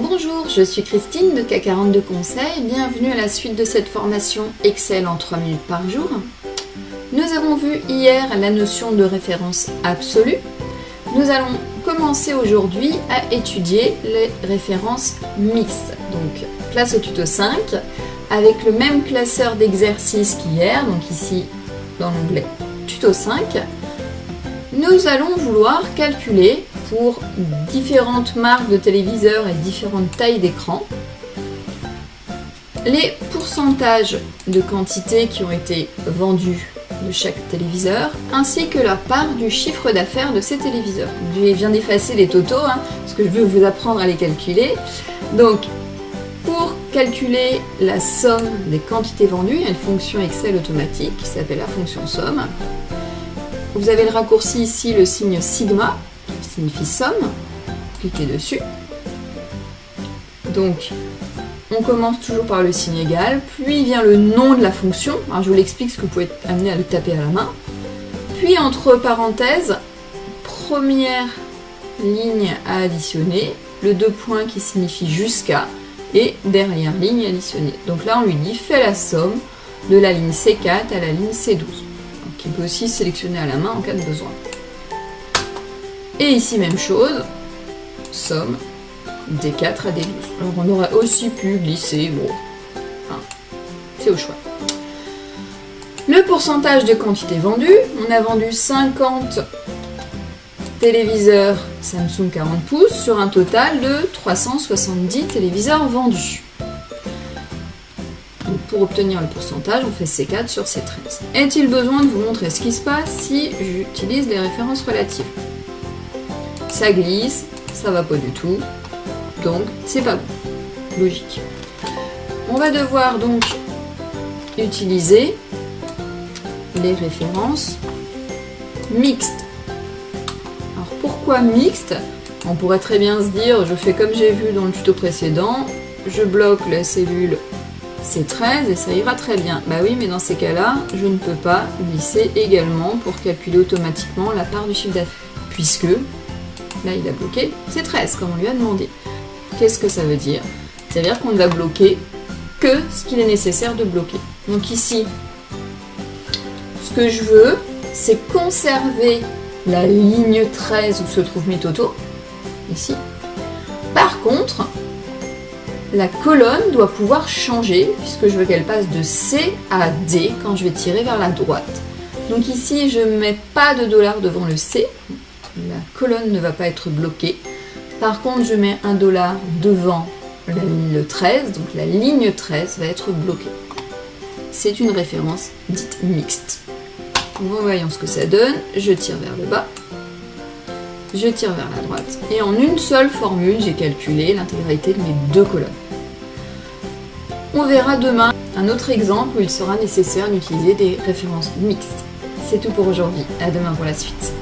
Bonjour, je suis Christine de K42 Conseil. Bienvenue à la suite de cette formation Excel en 3 minutes par jour. Nous avons vu hier la notion de référence absolue. Nous allons commencer aujourd'hui à étudier les références mixtes. Donc, place au tuto 5 avec le même classeur d'exercices qu'hier, donc ici dans l'onglet tuto 5. Nous allons vouloir calculer pour différentes marques de téléviseurs et différentes tailles d'écran les pourcentages de quantités qui ont été vendus de chaque téléviseur ainsi que leur part du chiffre d'affaires de ces téléviseurs. Je viens d'effacer les totaux parce que je veux vous apprendre à les calculer. Donc pour calculer la somme des quantités vendues, il y a une fonction Excel automatique qui s'appelle la fonction somme. Vous avez le raccourci ici, le signe sigma, qui signifie somme. Cliquez dessus. Donc, on commence toujours par le signe égal, puis vient le nom de la fonction. Alors, je vous l'explique, parce que vous pouvez être amené à le taper à la main. Puis, entre parenthèses, première ligne à additionner, le 2 points qui signifie jusqu'à, et dernière ligne additionnée. Donc là, on lui dit, fais la somme de la ligne C4 à la ligne C12. Qui peut aussi sélectionner à la main en cas de besoin. Et ici, même chose, somme D4 à D12. Alors on aurait aussi pu glisser, bon, c'est au choix. Le pourcentage de quantité vendue, on a vendu 50 téléviseurs Samsung 40 pouces sur un total de 370 téléviseurs vendus. Pour obtenir le pourcentage, on fait C4 sur C13. Est-il besoin de vous montrer ce qui se passe si j'utilise les références relatives? Ça glisse, ça va pas du tout, donc c'est pas bon. Logique. On va devoir donc utiliser les références mixtes. Alors pourquoi mixtes? On pourrait très bien se dire, je fais comme j'ai vu dans le tuto précédent, je bloque la cellule C13 et ça ira très bien. Bah oui, mais dans ces cas-là, je ne peux pas glisser également pour calculer automatiquement la part du chiffre d'affaires. Puisque, là il a bloqué C13 comme on lui a demandé. Qu'est-ce que ça veut dire? Ça veut dire qu'on ne va bloquer que ce qu'il est nécessaire de bloquer. Donc ici, ce que je veux, c'est conserver la ligne 13 où se trouvent mes totaux. Ici. Par contre, la colonne doit pouvoir changer puisque je veux qu'elle passe de C à D quand je vais tirer vers la droite. Donc ici, je ne mets pas de $ devant le C. La colonne ne va pas être bloquée. Par contre, je mets $1 devant la ligne 13. Donc la ligne 13 va être bloquée. C'est une référence dite mixte. Voyons ce que ça donne. Je tire vers le bas. Je tire vers la droite. Et en une seule formule, j'ai calculé l'intégralité de mes deux colonnes. On verra demain un autre exemple où il sera nécessaire d'utiliser des références mixtes. C'est tout pour aujourd'hui. À demain pour la suite.